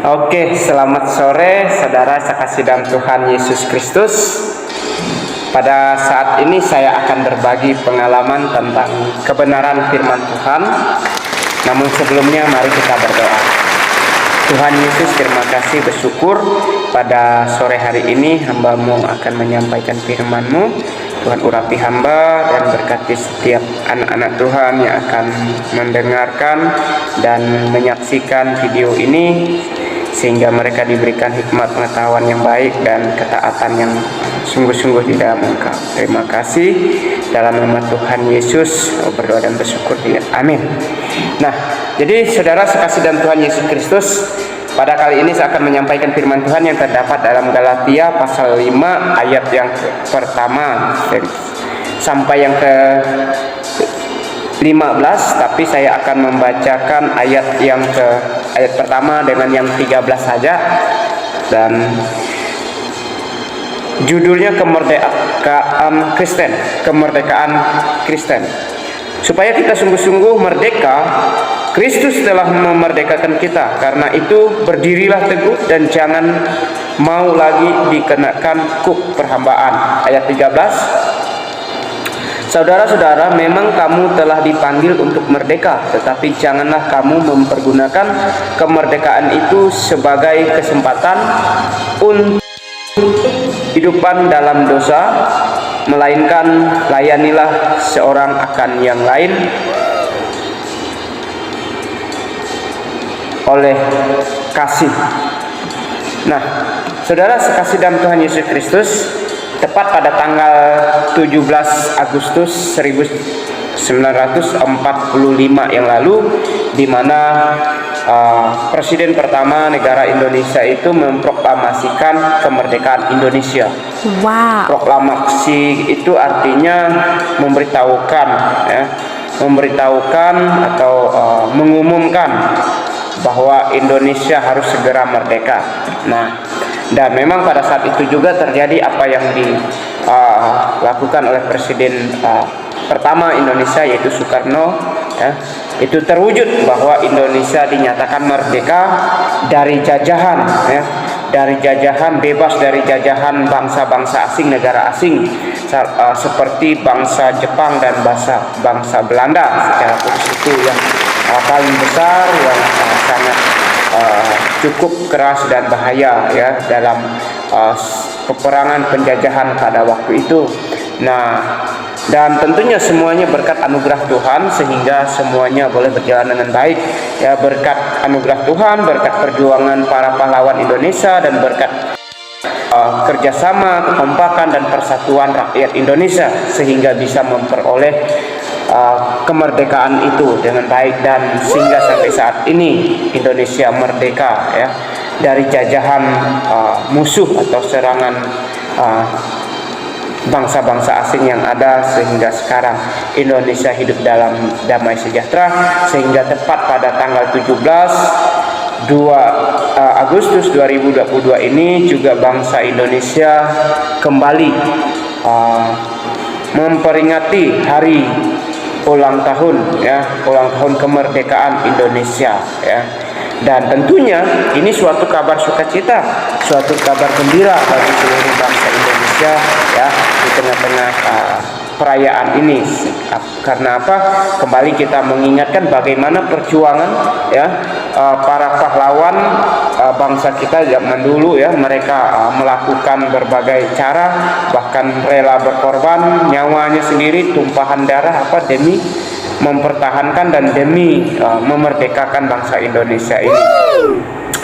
Oke, selamat sore saudara sekasih dalam Tuhan Yesus Kristus. Pada saat ini saya akan berbagi pengalaman tentang kebenaran firman Tuhan. Namun sebelumnya mari kita berdoa. Tuhan Yesus, terima kasih, bersyukur pada sore hari ini hamba-Mu akan menyampaikan firman-Mu. Tuhan urapi hamba dan berkati setiap anak-anak Tuhan yang akan mendengarkan dan menyaksikan video ini, sehingga mereka diberikan hikmat pengetahuan yang baik dan ketaatan yang sungguh-sungguh di dalam Engkau. Terima kasih, dalam nama Tuhan Yesus berdoa dan bersyukur. Amin. Nah, jadi saudara sekasih dalam Tuhan Yesus Kristus, pada kali ini saya akan menyampaikan firman Tuhan yang terdapat dalam Galatia pasal 5 ayat yang pertama sampai yang ke 15, tapi saya akan membacakan ayat pertama dengan yang 13 saja, dan judulnya kemerdekaan Kristen. Supaya kita sungguh-sungguh merdeka, Kristus telah memerdekakan kita. Karena itu berdirilah teguh dan jangan mau lagi dikenakan kuk perhambaan. Ayat 13. Saudara-saudara, memang kamu telah dipanggil untuk merdeka, tetapi janganlah kamu mempergunakan kemerdekaan itu sebagai kesempatan untuk hidupan dalam dosa, melainkan layanilah seorang akan yang lain oleh kasih. Nah, saudara sekasih dalam Tuhan Yesus Kristus, tepat pada tanggal 17 Agustus 1945 yang lalu, di mana Presiden pertama negara Indonesia itu memproklamasikan kemerdekaan Indonesia. Wow. Proklamasi itu artinya memberitahukan atau mengumumkan bahwa Indonesia harus segera merdeka. Nah, dan memang pada saat itu juga terjadi apa yang dilakukan oleh Presiden pertama Indonesia, yaitu Soekarno, ya. Itu terwujud bahwa Indonesia dinyatakan merdeka dari jajahan, ya, dari jajahan, bebas dari jajahan bangsa-bangsa asing, negara asing, seperti bangsa Jepang dan bangsa Belanda. Secara khusus itu yang paling besar, yang sangat cukup keras dan bahaya, ya, dalam peperangan penjajahan pada waktu itu. Nah, dan tentunya semuanya berkat anugerah Tuhan, sehingga semuanya boleh berjalan dengan baik, ya, berkat anugerah Tuhan, berkat perjuangan para pahlawan Indonesia, dan berkat kerjasama, kekompakan dan persatuan rakyat Indonesia, sehingga bisa memperoleh kemerdekaan itu dengan baik, dan sehingga sampai saat ini Indonesia merdeka, ya, dari jajahan musuh atau serangan bangsa-bangsa asing yang ada, sehingga sekarang Indonesia hidup dalam damai sejahtera. Sehingga tepat pada tanggal 2 Agustus 2022 ini juga bangsa Indonesia kembali memperingati hari ulang tahun, ya, ulang tahun kemerdekaan Indonesia, ya. Dan tentunya ini suatu kabar sukacita, suatu kabar gembira bagi seluruh bangsa Indonesia, ya, di tengah-tengah perayaan ini. Karena apa? Kembali kita mengingatkan bagaimana perjuangan, ya, para pahlawan bangsa kita zaman dulu, ya. Mereka melakukan berbagai cara, bahkan rela berkorban nyawanya sendiri, tumpahan darah, demi mempertahankan dan demi memerdekakan bangsa Indonesia ini.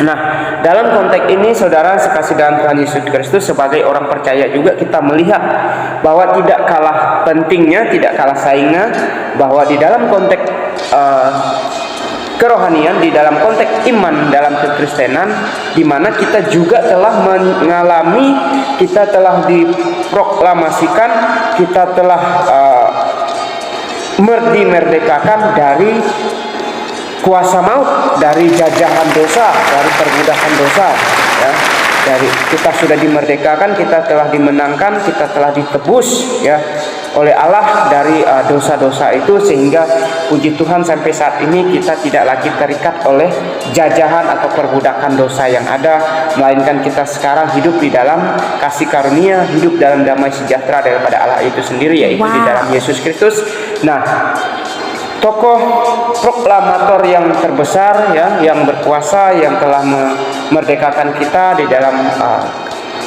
Nah, dalam konteks ini, saudara sekasih dalam Tuhan Yesus Kristus, sebagai orang percaya juga kita melihat bahwa tidak kalah pentingnya, tidak kalah saingnya, bahwa di dalam konteks kerohanian, di dalam konteks iman, dalam kekristenan, di mana kita juga telah mengalami, kita telah diproklamasikan, kita telah dimerdekakan dari kuasa maut, dari jajahan dosa, dari perbudakan dosa, ya. Dari kita sudah dimerdekakan, kita telah dimenangkan, kita telah ditebus, ya, oleh Allah dari dosa-dosa itu, sehingga puji Tuhan sampai saat ini kita tidak lagi terikat oleh jajahan atau perbudakan dosa yang ada, melainkan kita sekarang hidup di dalam kasih karunia, hidup dalam damai sejahtera daripada Allah itu sendiri, yaitu di dalam Yesus Kristus. Nah, tokoh proklamator yang terbesar ya, yang berkuasa, yang telah memerdekakan kita di dalam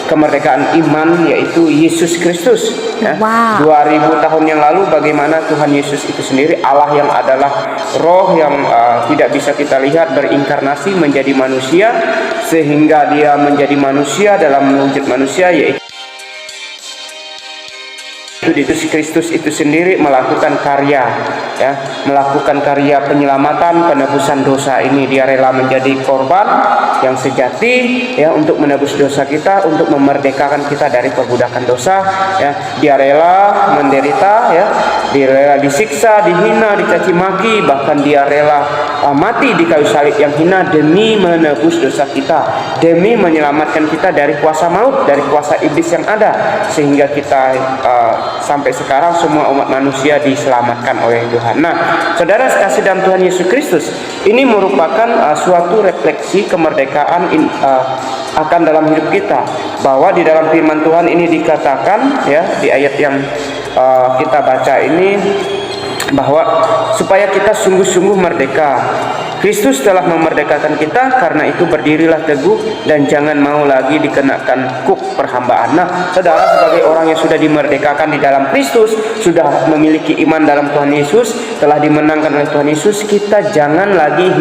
kemerdekaan iman, yaitu Yesus Kristus ya. 2000 tahun yang lalu bagaimana Tuhan Yesus itu sendiri, Allah yang adalah roh yang tidak bisa kita lihat, berinkarnasi menjadi manusia, sehingga dia menjadi manusia dalam wujud manusia, yaitu Yesus Kristus itu sendiri melakukan karya ya, melakukan karya penyelamatan, penebusan dosa ini. Dia rela menjadi korban yang sejati ya, untuk menebus dosa kita, untuk memerdekakan kita dari perbudakan dosa ya. Dia rela menderita ya, dia rela disiksa, dihina, dicaci maki, bahkan dia rela mati di kayu salib yang hina demi menebus dosa kita, demi menyelamatkan kita dari kuasa maut, dari kuasa iblis yang ada, sehingga kita sampai sekarang semua umat manusia diselamatkan oleh Tuhan. Nah, saudara kasih dalam Tuhan Yesus Kristus, ini merupakan suatu refleksi kemerdekaan akan dalam hidup kita, bahwa di dalam firman Tuhan ini dikatakan ya, di ayat yang kita baca ini, bahwa supaya kita sungguh-sungguh merdeka. Kristus telah memerdekakan kita, karena itu berdirilah teguh dan jangan mau lagi dikenakan kuk perhambaan. Nah, saudara, sebagai orang yang sudah dimerdekakan di dalam Kristus, sudah memiliki iman dalam Tuhan Yesus, telah dimenangkan oleh Tuhan Yesus, kita jangan lagi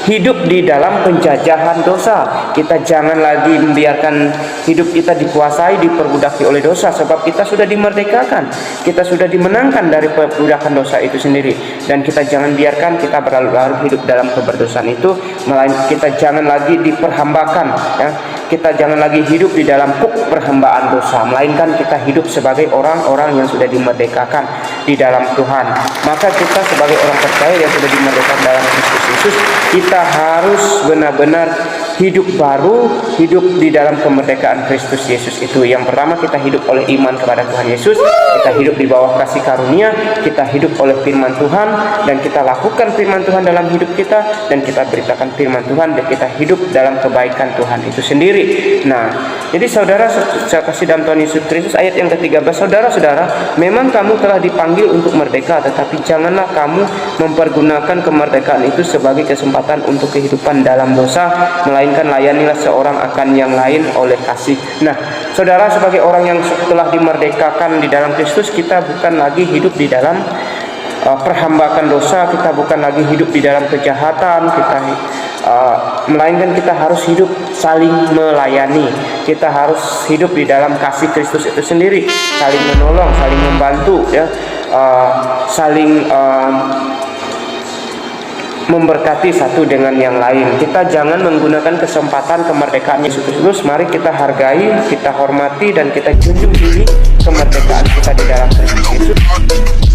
hidup di dalam penjajahan dosa. Kita jangan lagi membiarkan hidup kita dikuasai, diperbudaki oleh dosa, sebab kita sudah dimerdekakan, kita sudah dimenangkan dari perbudakan dosa itu sendiri. Dan kita jangan biarkan kita berlarut-larut hidup dalam keberdosaan itu, melainkan kita jangan lagi diperhambakan ya. Kita jangan lagi hidup di dalam kuk perhambaan dosa, melainkan kita hidup sebagai orang-orang yang sudah dimerdekakan di dalam Tuhan. Maka kita sebagai orang percaya yang sudah dimerdekakan dalam Kristus Yesus, kita harus benar-benar hidup baru, hidup di dalam kemerdekaan Kristus Yesus itu. Yang pertama, kita hidup oleh iman kepada Tuhan Yesus, kita hidup di bawah kasih karunia, kita hidup oleh firman Tuhan, dan kita lakukan firman Tuhan dalam hidup kita, dan kita beritakan firman Tuhan, dan kita hidup dalam kebaikan Tuhan itu sendiri. Nah, jadi saudara, saya kasih dalam Tuhan Yesus Kristus, ayat yang ke-13, saudara-saudara, memang kamu telah dipanggil untuk merdeka, tetapi janganlah kamu mempergunakan kemerdekaan itu sebagai kesempatan untuk kehidupan dalam dosa, melainkan layanilah seorang akan yang lain oleh kasih. Nah, saudara, sebagai orang yang telah dimerdekakan di dalam Kristus, kita bukan lagi hidup di dalam perhambakan dosa, kita bukan lagi hidup di dalam kejahatan, melainkan kita harus hidup saling melayani. Kita harus hidup di dalam kasih Kristus itu sendiri, saling menolong, saling membantu ya, saling memberkati satu dengan yang lain. Kita jangan menggunakan kesempatan kemerdekaan Yesus Kristus. Mari kita hargai, kita hormati, dan kita junjung tinggi kemerdekaan kita di dalam Kristus Yesus.